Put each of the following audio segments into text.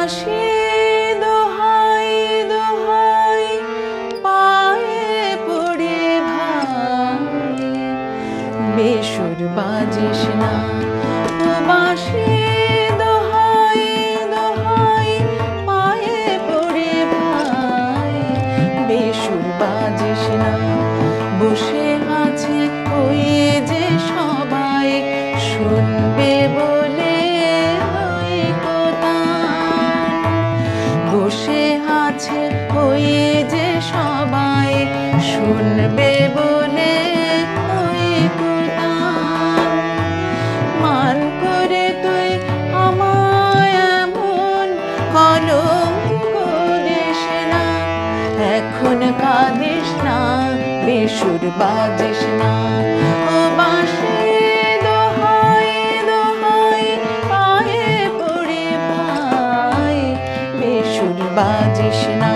বাঁশি দোহাই দোহাই পায়ে পড়ে ভাই, বেসুর বাজিস না। ও বাঁশি দোহাই দোহাই পায়ে পড়ে ভাই, বেসুর বাজিস না। বসে আছে ওই যে সবাই শুনবে বলে ওই কোথায়, বসে আছে ওই যে সবাই শুনবে বলে ওই কোথায়। মান করে তুই আমায় এমন কলঙ্ক দিস না, এখন কাঁদিস না, বেসুর বাজিস না। ও বাঁশি দোহাই দোহাই পায়ে পড়ে ভাই, বেসুর বাজিস না।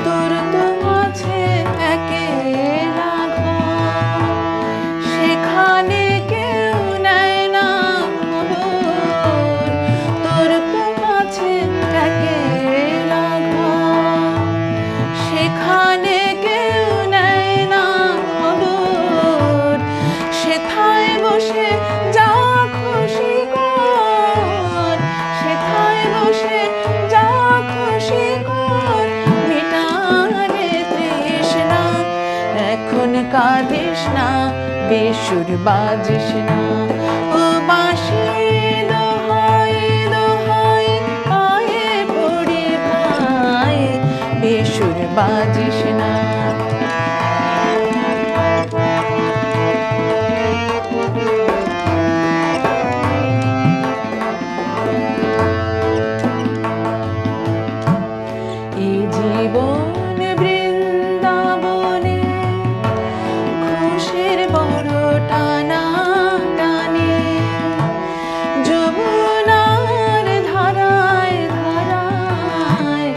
তোর তো আছে একেলা ঘর, সেখানে কেউ নেয় না খবর। তোর তো আছে একেলা ঘর, সেখানে কেউ নেয় না খবর। সেথায় বসে যা খুশি কর, সেথায় বসে যা খুশি কর, মেটারে তৃষ্ণা, এখন কাঁদিস না, বেসুর বাজিস না। ও বাঁশি দোহাই দোহাই পায়ে পড়ে ভাই, বেসুর বাজিস না। এই জীবন বৃন্দাবনে খুশির বড় টানা টানে, যমুনার ধারায় ধারায়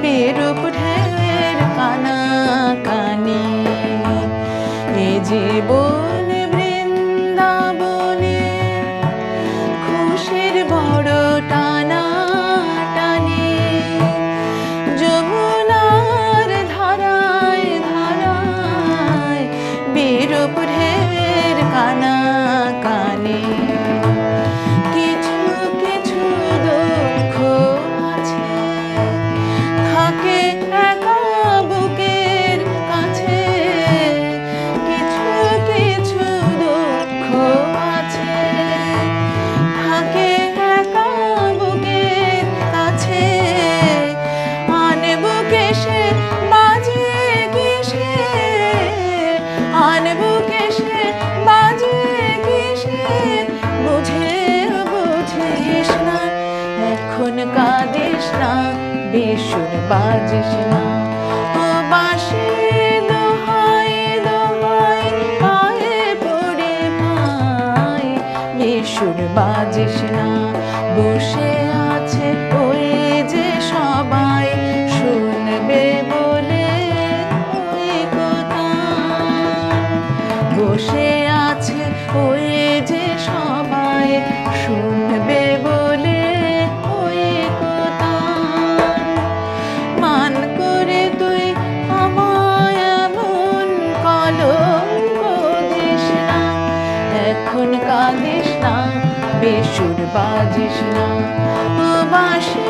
বিরূপ ঢেউয়ের কানা কানি। এ জীবন বৃন্দাবনে খুশির বড় টানা টানে, যমুনার ধারায় ধারায় বিরূপ ঢেউয়ের কানা কানে। কিছু কিছু দুঃখ আছে থাকে একা বুকের কাছে, কিছু কিছু দুঃখ আছে থাকে একা বুকের কাছে। আনবো কেসে বাজিয়ে কিসে, আনবো কেসে বাজিয়ে কিসে, বুঝে বুঝিস না, এখন কাঁদিস না, বেসুর বাজিস না। ও বাঁশি দোহাই দোহাই পায়ে পড়ে ভাই, বেসুর বাজিস না। বসে আছে ওই যে সবাই শুনবে বলে ওই কোথায়, বসে আছে ওই যে সবাই শুনবে বলে ওই কোথায়। মান করে তুই আমায় এমন কলঙ্ক দিস না, এখন কাঁদিস না, বেসুর বাজিস না। ও বাঁশি